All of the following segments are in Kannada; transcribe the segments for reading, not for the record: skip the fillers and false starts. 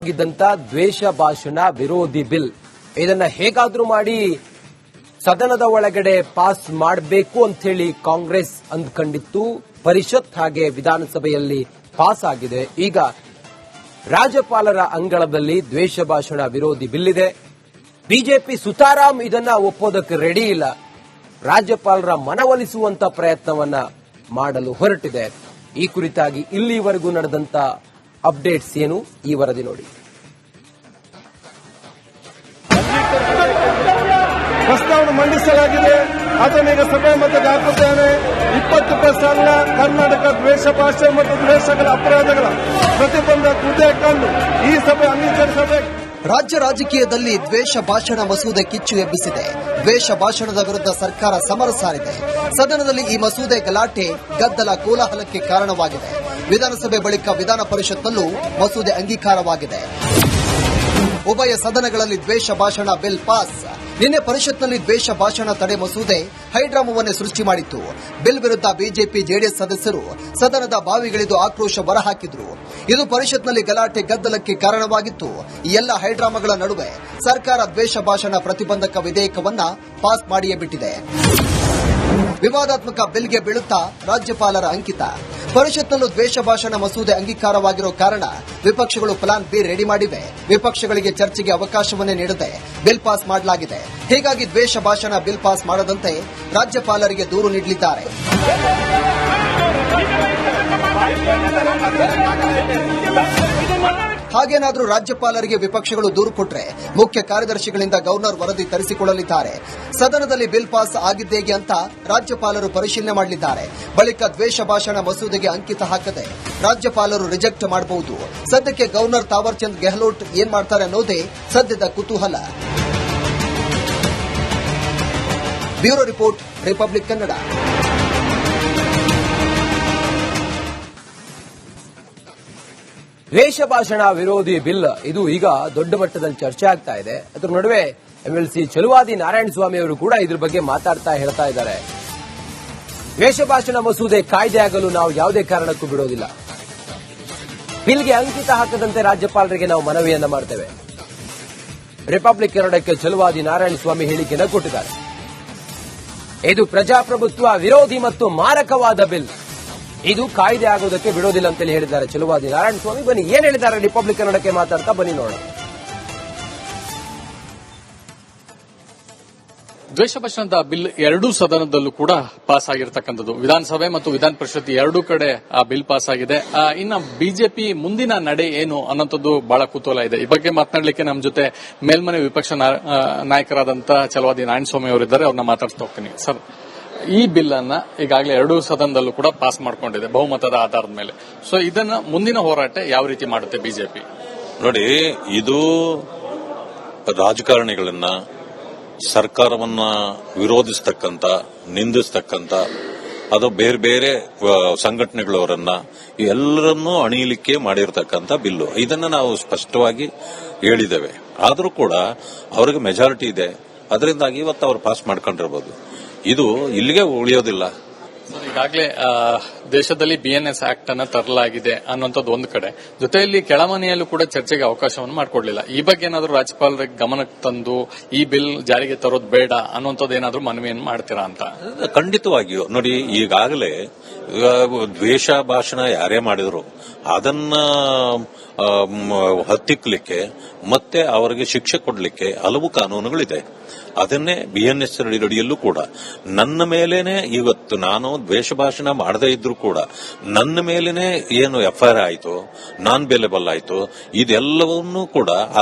ಆಗಿದ್ದಂತ ದ್ವೇಷ ಭಾಷಣ ವಿರೋಧಿ ಬಿಲ್ ಇದನ್ನ ಹೇಗಾದ್ರೂ ಮಾಡಿ ಸದನದ ಒಳಗಡೆ ಪಾಸ್ ಮಾಡಬೇಕು ಅಂತ ಹೇಳಿ ಕಾಂಗ್ರೆಸ್ ಅಂದ್ಕೊಂಡಿತ್ತು. ಪರಿಷತ್ ಹಾಗೆ ವಿಧಾನಸಭೆಯಲ್ಲಿ ಪಾಸ್ ಆಗಿದೆ. ಈಗ ರಾಜ್ಯಪಾಲರ ಅಂಗಳದಲ್ಲಿ ದ್ವೇಷ ಭಾಷಣ ವಿರೋಧಿ ಬಿಲ್ ಇದೆ. ಬಿಜೆಪಿ ಸುತಾರಾಮ್ ಇದನ್ನ ಒಪ್ಪೋದಕ್ಕೆ ರೆಡಿ ಇಲ್ಲ. ರಾಜ್ಯಪಾಲರ ಮನವೊಲಿಸುವಂತ ಪ್ರಯತ್ನವನ್ನ ಮಾಡಲು ಹೊರಟಿದೆ. ಈ ಕುರಿತಾಗಿ ಇಲ್ಲಿವರೆಗೂ ನಡೆದಂತ ಅಪ್ಡೇಟ್ಸ್ ಏನು, ಈ ವರದಿ ನೋಡಿ. ಪ್ರಸ್ತಾವನೆ ಮಂಡಿಸಲಾಗಿದೆ. ಅದನ್ನೀಗ ಸಭೆ ಮತ್ತು ದಾಖಲಾತಿಯಾನೆ 20 ಸಾಲಿನ ಕರ್ನಾಟಕ ದ್ವೇಷ ಭಾಷೆ ಮತ್ತು ದ್ವೇಷಗಳ ಅಪರಾಧಗಳ ಪ್ರತಿಬಂಧ ವಿಧೇಯಕವನ್ನು ಈ ಸಭೆ ಅಂಗೀಕರಿಸಬೇಕು. ರಾಜ್ಯ ರಾಜಕೀಯದಲ್ಲಿ ದ್ವೇಷ ಭಾಷಣ ಮಸೂದೆ ಕಿಚ್ಚು ಎಬ್ಬಿಸಿದೆ. ದ್ವೇಷ ಭಾಷಣದ ವಿರುದ್ಧ ಸರ್ಕಾರ ಸಮರ ಸಾರಿದೆ. ಸದನದಲ್ಲಿ ಈ ಮಸೂದೆ ಗಲಾಟೆ, ಗದ್ದಲ, ಕೋಲಾಹಲಕ್ಕೆ ಕಾರಣವಾಗಿದೆ. ವಿಧಾನಸಭೆ ಬಳಿಕ ವಿಧಾನ ಪರಿಷತ್ನಲ್ಲೂ ಮಸೂದೆ ಅಂಗೀಕಾರವಾಗಿದೆ. ಉಭಯ ಸದನಗಳಲ್ಲಿ ದ್ವೇಷ ಭಾಷಣ ಬಿಲ್ ಪಾಸ್. ನಿನ್ನೆ ಪರಿಷತ್ನಲ್ಲಿ ದ್ವೇಷ ಭಾಷಣ ತಡೆ ಮಸೂದೆ ಹೈಡ್ರಾಮವನ್ನೇ ಸೃಷ್ಟಿ ಮಾಡಿತ್ತು. ಬಿಲ್ ವಿರುದ್ಧ ಬಿಜೆಪಿ ಜೆಡಿಎಸ್ ಸದಸ್ಯರು ಸದನದ ಬಾವಿಗಿಳಿದು ಆಕ್ರೋಶ ಹೊರಹಾಕಿದ್ರು. ಇದು ಪರಿಷತ್ನಲ್ಲಿ ಗಲಾಟೆ, ಗದ್ದಲಕ್ಕೆ ಕಾರಣವಾಗಿತ್ತು. ಈ ಎಲ್ಲ ಹೈಡ್ರಾಮಗಳ ನಡುವೆ ಸರ್ಕಾರ ದ್ವೇಷ ಭಾಷಣ ಪ್ರತಿಬಂಧಕ ವಿಧೇಯಕವನ್ನ ಪಾಸ್ ಮಾಡಿಯೇ ಬಿಟ್ಟಿದೆ. ವಿವಾದಾತ್ಮಕ ಬಿಲ್ಗೆ ಬೀಳುತ್ತಾ ರಾಜ್ಯಪಾಲರ ಅಂಕಿತ. ಪರಿಷತ್ನಲ್ಲೂ ದ್ವೇಷ ಭಾಷಣ ಮಸೂದೆ ಅಂಗೀಕಾರವಾಗಿರೋ ಕಾರಣ ವಿಪಕ್ಷಗಳು ಪ್ಲಾನ್ ಬಿ ರೆಡಿ ಮಾಡಿವೆ. ವಿಪಕ್ಷಗಳಿಗೆ ಚರ್ಚೆಗೆ ಅವಕಾಶವನ್ನೇ ನೀಡದೆ ಬಿಲ್ ಪಾಸ್ ಮಾಡಲಾಗಿದೆ. ಹೀಗಾಗಿ ದ್ವೇಷ ಭಾಷಣ ಬಿಲ್ ಪಾಸ್ ಮಾಡದಂತೆ ರಾಜ್ಯಪಾಲರಿಗೆ ದೂರು ನೀಡಲಿದ್ದಾರೆ. ಹಾಗೇನಾದರೂ ರಾಜ್ಯಪಾಲರಿಗೆ ವಿಪಕ್ಷಗಳು ದೂರು ಕೊಟ್ಟರೆ ಮುಖ್ಯ ಕಾರ್ಯದರ್ಶಿಗಳಿಂದ ಗವರ್ನರ್ ವರದಿ ತರಿಸಿಕೊಳ್ಳಲಿದ್ದಾರೆ. ಸದನದಲ್ಲಿ ಬಿಲ್ ಪಾಸ್ ಆಗಿದ್ದೇಗೆ ಅಂತ ರಾಜ್ಯಪಾಲರು ಪರಿಶೀಲನೆ ಮಾಡಲಿದ್ದಾರೆ. ಬಳಿಕ ದ್ವೇಷ ಭಾಷಣ ಮಸೂದೆಗೆ ಅಂಕಿತ ಹಾಕದೆ ರಾಜ್ಯಪಾಲರು ರಿಜೆಕ್ಟ್ ಮಾಡಬಹುದು. ಸದ್ಯಕ್ಕೆ ಗವರ್ನರ್ ತಾವರ್ ಚಂದ್ ಗೆಹ್ಲೋಟ್ ಏನ್ ಮಾಡ್ತಾರೆ ಅನ್ನೋದೇ ಸದ್ಯದ ಕುತೂಹಲ. Bureau report, republic Kannada. ದ್ವೇಷ ಭಾಷಣ ವಿರೋಧಿ ಬಿಲ್ ಇದು ಈಗ ದೊಡ್ಡ ಮಟ್ಟದಲ್ಲಿ ಚರ್ಚೆ ಆಗ್ತಾ ಇದೆ. ಅದರ ನಡುವೆ ಎಂಎಲ್ಸಿ ಚಲುವಾದಿ ನಾರಾಯಣಸ್ವಾಮಿ ಅವರು ಕೂಡ ಇದ್ರ ಬಗ್ಗೆ ಹೇಳ್ತಾ ಇದ್ದಾರೆ. ದ್ವೇಷ ಭಾಷಣ ಮಸೂದೆ ಕಾಯ್ದೆ ಆಗಲು ನಾವು ಯಾವುದೇ ಕಾರಣಕ್ಕೂ ಬಿಡೋದಿಲ್ಲ. ಬಿಲ್ಗೆ ಅಂಕಿತ ಹಾಕದಂತೆ ರಾಜ್ಯಪಾಲರಿಗೆ ನಾವು ಮನವಿಯನ್ನ ಮಾಡ್ತೇವೆ. ರಿಪಬ್ಲಿಕ್ ಕನ್ನಡಕ್ಕೆ ಚಲುವಾದಿ ನಾರಾಯಣಸ್ವಾಮಿ ಹೇಳಿಕೆಯನ್ನು ಕೊಟ್ಟಿದ್ದಾರೆ. ಇದು ಪ್ರಜಾಪ್ರಭುತ್ವ ವಿರೋಧಿ ಮತ್ತು ಮಾರಕವಾದ ಬಿಲ್. ಇದು ಕಾಯ್ದೆ ಆಗೋದಕ್ಕೆ ಬಿಡೋದಿಲ್ಲ ಅಂತೇಳಿ ಹೇಳಿದ್ದಾರೆ ಚಲುವಾದಿ ನಾರಾಯಣಸ್ವಾಮಿ. ಬನ್ನಿ ಏನ್ ಹೇಳಿದ್ದಾರೆ ರಿಪಬ್ಲಿಕ್ ಕನ್ನಡಕ್ಕೆ ಮಾತಾಡ್ತಾ ಬನ್ನಿ ನೋಡೋಣ. ದ್ವೇಷ ಭಾಷಣದ ಬಿಲ್ ಎರಡೂ ಸದನದಲ್ಲೂ ಕೂಡ ಪಾಸ್ ಆಗಿರತಕ್ಕಂಥದ್ದು. ವಿಧಾನಸಭೆ ಮತ್ತು ವಿಧಾನ ಪರಿಷತ್ ಎರಡೂ ಕಡೆ ಆ ಬಿಲ್ ಪಾಸ್ ಆಗಿದೆ. ಇನ್ನು ಬಿಜೆಪಿ ಮುಂದಿನ ನಡೆ ಏನು ಅನ್ನೋಂಥದ್ದು ಬಹಳ ಕುತೂಹಲ ಇದೆ. ಈ ಬಗ್ಗೆ ಮಾತನಾಡಲಿಕ್ಕೆ ನಮ್ಮ ಜೊತೆ ಮೇಲ್ಮನೆ ವಿಪಕ್ಷ ನಾಯಕರಾದಂತಹ ಚಲುವಾದಿ ನಾರಾಯಣಸ್ವಾಮಿ ಅವರಿದ್ದಾರೆ. ಅವ್ರನ್ನ ಮಾತಾಡ್ತಾ ಹೋಗ್ತೀನಿ. ಸರ್, ಈ ಬಿಲ್ ಅನ್ನ ಈಗಾಗಲೇ ಎರಡೂ ಸದನದಲ್ಲೂ ಕೂಡ ಪಾಸ್ ಮಾಡಿಕೊಂಡಿದೆ ಬಹುಮತದ ಆಧಾರದ ಮೇಲೆ. ಸೊ ಇದನ್ನ ಮುಂದಿನ ಹೋರಾಟ ಯಾವ ರೀತಿ ಮಾಡುತ್ತೆ ಬಿಜೆಪಿ? ನೋಡಿ, ಇದು ರಾಜಕಾರಣಿಗಳನ್ನ, ಸರ್ಕಾರವನ್ನ ವಿರೋಧಿಸತಕ್ಕಂತ, ನಿಂದಿಸತಕ್ಕಂತ, ಅದು ಬೇರೆ ಬೇರೆ ಸಂಘಟನೆಗಳವರನ್ನ ಎಲ್ಲರನ್ನೂ ಅಣಿಯಲಿಕ್ಕೆ ಮಾಡಿರತಕ್ಕಂತ ಬಿಲ್ಲು. ಇದನ್ನ ನಾವು ಸ್ಪಷ್ಟವಾಗಿ ಹೇಳಿದ್ದೇವೆ. ಆದರೂ ಕೂಡ ಅವರಿಗೆ ಮೆಜಾರಿಟಿ ಇದೆ. ಅದರಿಂದಾಗಿ ಇವತ್ತು ಅವರು ಪಾಸ್ ಮಾಡ್ಕೊಂಡಿರಬಹುದು. ಇದು ಇಲ್ಲಿಗೆ ಉಳಿಯೋದಿಲ್ಲ. ಈಗಾಗಲೇ ದೇಶದಲ್ಲಿ ಬಿಎನ್ಎಸ್ ಆಕ್ಟ್ ಅನ್ನ ತರಲಾಗಿದೆ ಅನ್ನುವಂಥದ್ದು ಒಂದು ಕಡೆ, ಜೊತೆಯಲ್ಲಿ ಕೆಳಮನೆಯಲ್ಲೂ ಕೂಡ ಚರ್ಚೆಗೆ ಅವಕಾಶವನ್ನು ಮಾಡಿಕೊಡ್ಲಿಲ್ಲ. ಈ ಬಗ್ಗೆ ಏನಾದರೂ ರಾಜ್ಯಪಾಲರಿಗೆ ಗಮನಕ್ಕೆ ತಂದು ಈ ಬಿಲ್ ಜಾರಿಗೆ ತರೋದು ಬೇಡ ಅನ್ನುವಂಥದ್ದು ಏನಾದರೂ ಮನವಿಯನ್ನು ಮಾಡ್ತೀರಾ ಅಂತ? ಖಂಡಿತವಾಗಿಯೂ. ನೋಡಿ, ಈಗಾಗಲೇ ದ್ವೇಷ ಭಾಷಣ ಯಾರೇ ಮಾಡಿದ್ರು ಅದನ್ನ ಹತ್ತಿಕ್ಕಲಿಕ್ಕೆ ಮತ್ತೆ ಅವರಿಗೆ ಶಿಕ್ಷೆ ಕೊಡಲಿಕ್ಕೆ ಹಲವು ಕಾನೂನುಗಳಿದೆ. ಅದನ್ನೇ ಬಿಎನ್ಎಸ್ ಅಡಿಯಲ್ಲೂ ಕೂಡ ನನ್ನ ಮೇಲೇನೆ ಇವತ್ತು ನಾನು ದ್ವೇಷ ಭಾಷಣ ಮಾಡದೇ ಇದ್ರೂ ಕೂಡ ನನ್ನ ಮೇಲೇನೆ ಏನು ಎಫ್ಐಆರ್ ಆಯಿತು, ನಾನ್ ಬೇಲೆಬಲ್ ಆಯಿತು, ಇದೆಲ್ಲವನ್ನೂ ಕೂಡ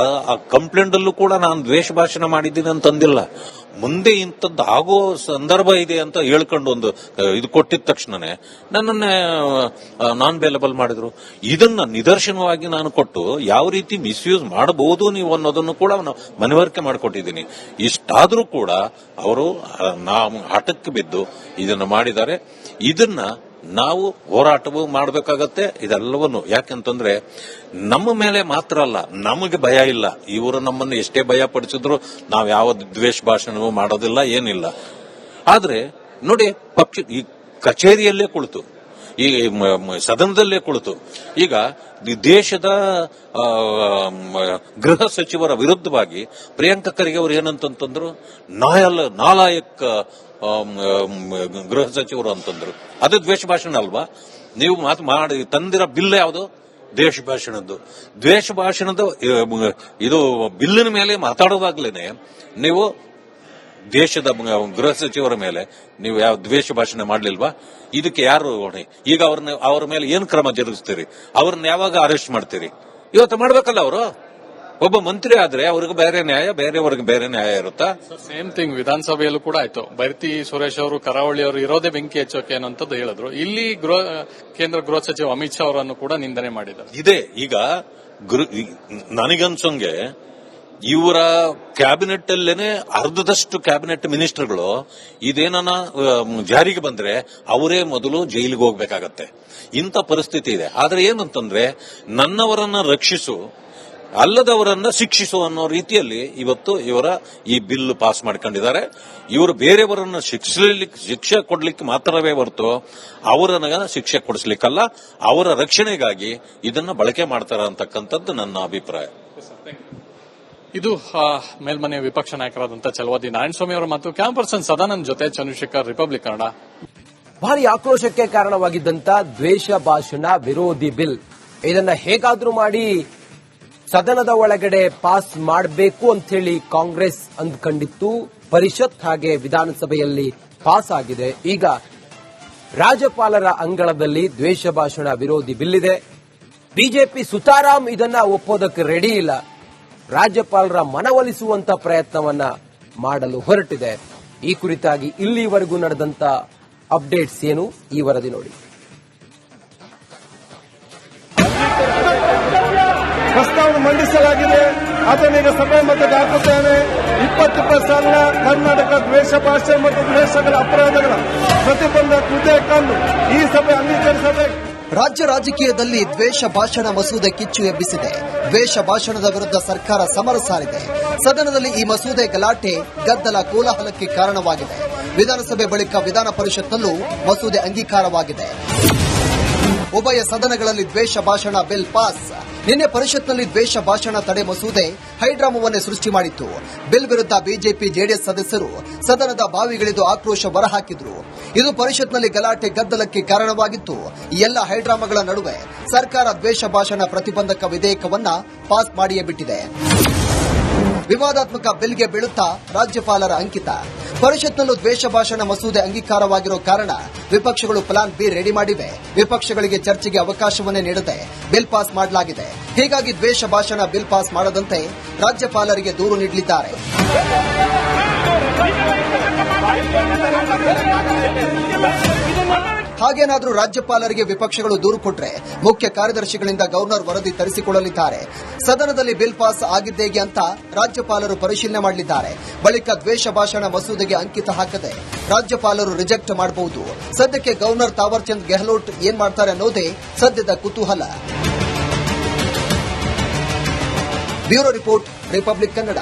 ಆ ಕಂಪ್ಲೇಂಟ್ ಅಲ್ಲೂ ಕೂಡ ನಾನು ದ್ವೇಷ ಭಾಷಣ ಮಾಡಿದ್ದೀನಿ ಅಂತಂದಿಲ್ಲ. ಮುಂದೆ ಇಂಥದ್ದು ಆಗೋ ಸಂದರ್ಭ ಇದೆ ಅಂತ ಹೇಳ್ಕೊಂಡು ಒಂದು ಇದು ಕೊಟ್ಟಿದ ತಕ್ಷಣನೇ ನನ್ನನ್ನೇ ನಾನ್ ಬೇಲೆಬಲ್ ಮಾಡಿದ್ರು. ಇದನ್ನ ನಿದರ್ಶನವಾಗಿ ನಾನು ಕೊಟ್ಟು ಯಾವ ರೀತಿ ಮಿಸ್ಯೂಸ್ ಮಾಡಬಹುದು ನೀವು ಅನ್ನೋದನ್ನು ಕೂಡ ಮನವರಿಕೆ ಮಾಡಿಕೊಟ್ಟಿದ್ದೀನಿ. ಇಷ್ಟಾದ್ರೂ ಕೂಡ ಅವರು ಹಠಕ್ಕೆ ಬಿದ್ದು ಇದನ್ನು ಮಾಡಿದ್ದಾರೆ. ಇದನ್ನ ನಾವು ಹೋರಾಟವೂ ಮಾಡಬೇಕಾಗತ್ತೆ. ಇದೆಲ್ಲವನ್ನು ಯಾಕೆಂತಂದ್ರೆ ನಮ್ಮ ಮೇಲೆ ಮಾತ್ರ ಅಲ್ಲ, ನಮಗೆ ಭಯ ಇಲ್ಲ. ಇವರು ನಮ್ಮನ್ನು ಎಷ್ಟೇ ಭಯ ಪಡಿಸಿದ್ರು ನಾವು ಯಾವ ದ್ವೇಷ ಭಾಷಣವೂ ಮಾಡೋದಿಲ್ಲ, ಏನಿಲ್ಲ. ಆದ್ರೆ ನೋಡಿ, ಈ ಕಚೇರಿಯಲ್ಲೇ ಕುಳಿತು ಈ ಸದನದಲ್ಲೇ ಕುಳಿತು ಈಗ ದೇಶದ ಗೃಹ ಸಚಿವರ ವಿರುದ್ಧವಾಗಿ ಪ್ರಿಯಾಂಕ ಖರ್ಗೆ ಅವರು ಏನಂತಂದ್ರು, ನಾಲಾಯಕ್ ಗೃಹ ಸಚಿವರು ಅಂತಂದ್ರು. ಅದು ದ್ವೇಷ ಭಾಷಣ ಅಲ್ವಾ? ನೀವು ಮಾಡಿ ತಂದಿರೋ ಬಿಲ್ ಯಾವುದು? ದ್ವೇಷ ಭಾಷಣದ್ದು. ದ್ವೇಷ ಭಾಷಣದ ಇದು ಬಿಲ್ಲಿನ ಮೇಲೆ ಮಾತಾಡೋದಾಗ್ಲೇನೆ ನೀವು ದೇಶದ ಗೃಹ ಸಚಿವರ ಮೇಲೆ ನೀವು ಯಾವ ದ್ವೇಷ ಭಾಷಣ ಮಾಡಲಿಲ್ವಾ? ಇದಕ್ಕೆ ಯಾರು ಹೊಣೆ? ಈಗ ಅವ್ರ ಮೇಲೆ ಏನ್ ಕ್ರಮ ಜರುಗಿಸ್ತೀರಿ? ಅವ್ರನ್ನ ಯಾವಾಗ ಅರೆಸ್ಟ್ ಮಾಡ್ತೀರಿ? ಇವತ್ತು ಮಾಡ್ಬೇಕಲ್ಲ ಅವರು. ಒಬ್ಬ ಮಂತ್ರಿ ಆದ್ರೆ ಅವ್ರಿಗೆ ಬೇರೆ ನ್ಯಾಯ, ಬೇರೆಯವ್ರಿಗೆ ಬೇರೆ ನ್ಯಾಯ ಇರುತ್ತಾ? ಸೇಮ್ ಥಿಂಗ್ ವಿಧಾನಸಭೆಯಲ್ಲೂ ಕೂಡ ಆಯ್ತು. ಬೈರತಿ ಸುರೇಶ್ ಅವರು, ಕರಾವಳಿ ಅವರು ಇರೋದೇ ಬೆಂಕಿ ಹಚ್ಚೋಕೆ ಅನ್ನೋಂಥದ್ದು ಹೇಳಿದ್ರು. ಇಲ್ಲಿ ಕೇಂದ್ರ ಗೃಹ ಸಚಿವ ಅಮಿತ್ ಶಾ ಅವರನ್ನು ಕೂಡ ನಿಂದನೆ ಮಾಡಿದ್ದಾರೆ. ಇದೆ ಈಗ ನನಗನ್ಸಂಗೆ ಇವರ ಕ್ಯಾಬಿನೆಟ್ ಅಲ್ಲೇನೆ ಅರ್ಧದಷ್ಟು ಕ್ಯಾಬಿನೆಟ್ ಮಿನಿಸ್ಟರ್ಗಳು ಇದೇನ ಜಾರಿಗೆ ಬಂದ್ರೆ ಅವರೇ ಮೊದಲು ಜೈಲಿಗೆ ಹೋಗ್ಬೇಕಾಗತ್ತೆ. ಇಂಥ ಪರಿಸ್ಥಿತಿ ಇದೆ. ಆದ್ರೆ ಏನಂತಂದ್ರೆ ನನ್ನವರನ್ನ ರಕ್ಷಿಸು, ಅಲ್ಲದವರನ್ನ ಶಿಕ್ಷಿಸು ಅನ್ನೋ ರೀತಿಯಲ್ಲಿ ಇವತ್ತು ಇವರ ಈ ಬಿಲ್ ಪಾಸ್ ಮಾಡ್ಕೊಂಡಿದ್ದಾರೆ. ಇವರು ಬೇರೆಯವರನ್ನ ಶಿಕ್ಷೆ ಕೊಡ್ಲಿಕ್ಕೆ ಮಾತ್ರವೇ ಹೊರತು ಅವರನ್ನ ಶಿಕ್ಷೆ ಕೊಡಿಸ್ಲಿಕ್ಕಲ್ಲ, ಅವರ ರಕ್ಷಣೆಗಾಗಿ ಇದನ್ನ ಬಳಕೆ ಮಾಡ್ತಾರ ಅಂತಕ್ಕಂಥದ್ದು ನನ್ನ ಅಭಿಪ್ರಾಯ. ಇದು ಮೇಲ್ಮನೆ ವಿಪಕ್ಷ ನಾಯಕರಾದಂತಹ ಛಲವಾದಿ ನಾರಾಯಣಸ್ವಾಮಿ ಅವರ ಮಾತು. ಕ್ಯಾಮ್ ಪರ್ಸನ್ ಸದಾನಂದ್ ಜೊತೆ ಚಂದ್ರಶೇಖರ್, ರಿಪಬ್ಲಿಕ್ ಕನ್ನಡ. ಭಾರಿ ಆಕ್ರೋಶಕ್ಕೆ ಕಾರಣವಾಗಿದ್ದಂತ ದ್ವೇಷ ಭಾಷಣ ವಿರೋಧಿ ಬಿಲ್, ಇದನ್ನ ಹೇಗಾದ್ರೂ ಮಾಡಿ ಸದನದ ಒಳಗಡೆ ಪಾಸ್ ಮಾಡಬೇಕು ಅಂತ ಹೇಳಿ ಕಾಂಗ್ರೆಸ್ ಅಂದ್ಕೊಂಡಿತ್ತು. ಪರಿಷತ್ ಹಾಗೆ ವಿಧಾನಸಭೆಯಲ್ಲಿ ಪಾಸ್ ಆಗಿದೆ. ಈಗ ರಾಜ್ಯಪಾಲರ ಅಂಗಳದಲ್ಲಿ ದ್ವೇಷ ಭಾಷಣ ವಿರೋಧಿ ಬಿಲ್ ಇದೆ. ಬಿಜೆಪಿ ಸುತಾರಾಮ್ ಇದನ್ನ ಒಪ್ಪೋದಕ್ಕೆ ರೆಡಿ ಇಲ್ಲ. ರಾಜ್ಯಪಾಲರ ಮನವೊಲಿಸುವಂತ ಪ್ರಯತ್ನವನ್ನ ಮಾಡಲು ಹೊರಟಿದೆ. ಈ ಕುರಿತಾಗಿ ಇಲ್ಲಿವರೆಗೂ ನಡೆದಂತ ಅಪ್ಡೇಟ್ಸ್ ಏನು, ಈ ವರದಿ ನೋಡಿ. ಪ್ರಸ್ತಾವನೆ ಮಂಡಿಸಲಾಗಿದೆ. ಅದನ್ನೀಗ ಸಭೆ ಮಧ್ಯೆ ಹಾಕುತ್ತೇನೆ. 20 ಸಾಲಿನ ಕರ್ನಾಟಕ ದ್ವೇಷ ಭಾಷೆ ಮತ್ತು ದ್ವೇಷಗಳ ಅಪರಾಧಗಳ ಪ್ರತಿಬಂಧ ವಿಧೇಯಕವನ್ನು ಈ ಸಭೆ ಅಂಗೀಕರಿಸಬೇಕು. ರಾಜ್ಯ ರಾಜಕೀಯದಲ್ಲಿ ದ್ವೇಷ ಭಾಷಣ ಮಸೂದೆ ಕಿಚ್ಚು ಎಬ್ಬಿಸಿದೆ. ದ್ವೇಷ ಭಾಷಣದ ವಿರುದ್ಧ ಸರ್ಕಾರ ಸಮರ ಸಾರಿದೆ. ಸದನದಲ್ಲಿ ಈ ಮಸೂದೆ ಗಲಾಟೆ, ಗದ್ದಲ, ಕೋಲಾಹಲಕ್ಕೆ ಕಾರಣವಾಗಿದೆ. ವಿಧಾನಸಭೆ ಬಳಿಕ ವಿಧಾನ ಪರಿಷತ್ನಲ್ಲೂ ಮಸೂದೆ ಅಂಗೀಕಾರವಾಗಿದೆ. ಉಭಯ ಸದನಗಳಲ್ಲಿ ದ್ವೇಷ ಭಾಷಣ ಬಿಲ್ ಪಾಸ್. ನಿನ್ನೆ ಪರಿಷತ್ನಲ್ಲಿ ದ್ವೇಷ ಭಾಷಣ ತಡೆ ಮಸೂದೆ ಹೈಡ್ರಾಮವನ್ನೇ ಸೃಷ್ಟಿ ಮಾಡಿತ್ತು. ಬಿಲ್ ವಿರುದ್ಧ ಬಿಜೆಪಿ, ಜೆಡಿಎಸ್ ಸದಸ್ಯರು ಸದನದ ಬಾವಿಗಿಳಿದು ಆಕ್ರೋಶ ಹೊರಹಾಕಿದ್ರು. ಇದು ಪರಿಷತ್ನಲ್ಲಿ ಗಲಾಟೆ, ಗದ್ದಲಕ್ಕೆ ಕಾರಣವಾಗಿತ್ತು. ಈ ಎಲ್ಲ ಹೈಡ್ರಾಮಗಳ ನಡುವೆ ಸರ್ಕಾರ ದ್ವೇಷ ಭಾಷಣ ಪ್ರತಿಬಂಧಕ ವಿಧೇಯಕವನ್ನ ಪಾಸ್ ಮಾಡಿಯೇ ಬಿಟ್ಟಿದೆ. ವಿವಾದಾತ್ಮಕ ಬಿಲ್ಗೆ ಬೀಳುತ್ತಾ ರಾಜ್ಯಪಾಲರ ಅಂಕಿತ. ಪರಿಷತ್ನಲ್ಲೂ ದ್ವೇಷ ಭಾಷಣ ಮಸೂದೆ ಅಂಗೀಕಾರವಾಗಿರೋ ಕಾರಣ ವಿಪಕ್ಷಗಳು ಪ್ಲಾನ್ ಬಿ ರೆಡಿ ಮಾಡಿವೆ. ವಿಪಕ್ಷಗಳಿಗೆ ಚರ್ಚೆಗೆ ಅವಕಾಶವನ್ನೇ ನೀಡದೆ ಬಿಲ್ ಪಾಸ್ ಮಾಡಲಾಗಿದೆ. ಹೀಗಾಗಿ ದ್ವೇಷ ಭಾಷಣ ಬಿಲ್ ಪಾಸ್ ಮಾಡದಂತೆ ರಾಜ್ಯಪಾಲರಿಗೆ ದೂರು ನೀಡಲಿದ್ದಾರೆ. ಹಾಗೇನಾದರೂ ರಾಜ್ಯಪಾಲರಿಗೆ ವಿಪಕ್ಷಗಳು ದೂರು ಕೊಟ್ಟರೆ ಮುಖ್ಯ ಕಾರ್ಯದರ್ಶಿಗಳಿಂದ ಗವರ್ನರ್ ವರದಿ ತರಿಸಿಕೊಳ್ಳಲಿದ್ದಾರೆ. ಸದನದಲ್ಲಿ ಬಿಲ್ ಪಾಸ್ ಆಗಿದ್ದೇಗೆ ಅಂತ ರಾಜ್ಯಪಾಲರು ಪರಿಶೀಲನೆ ಮಾಡಲಿದ್ದಾರೆ. ಬಳಿಕ ದ್ವೇಷ ಭಾಷಣ ಮಸೂದೆಗೆ ಅಂಕಿತ ಹಾಕದೆ ರಾಜ್ಯಪಾಲರು ರಿಜೆಕ್ಟ್ ಮಾಡಬಹುದು. ಸದ್ಯಕ್ಕೆ ಗವರ್ನರ್ ತಾವರ್ ಚಂದ್ ಗೆಹ್ಲೋಟ್ ಏನ್ ಮಾಡ್ತಾರೆ ಅನ್ನೋದೇ ಸದ್ಯದ ಕುತೂಹಲ. Bureau report, republic Kannada.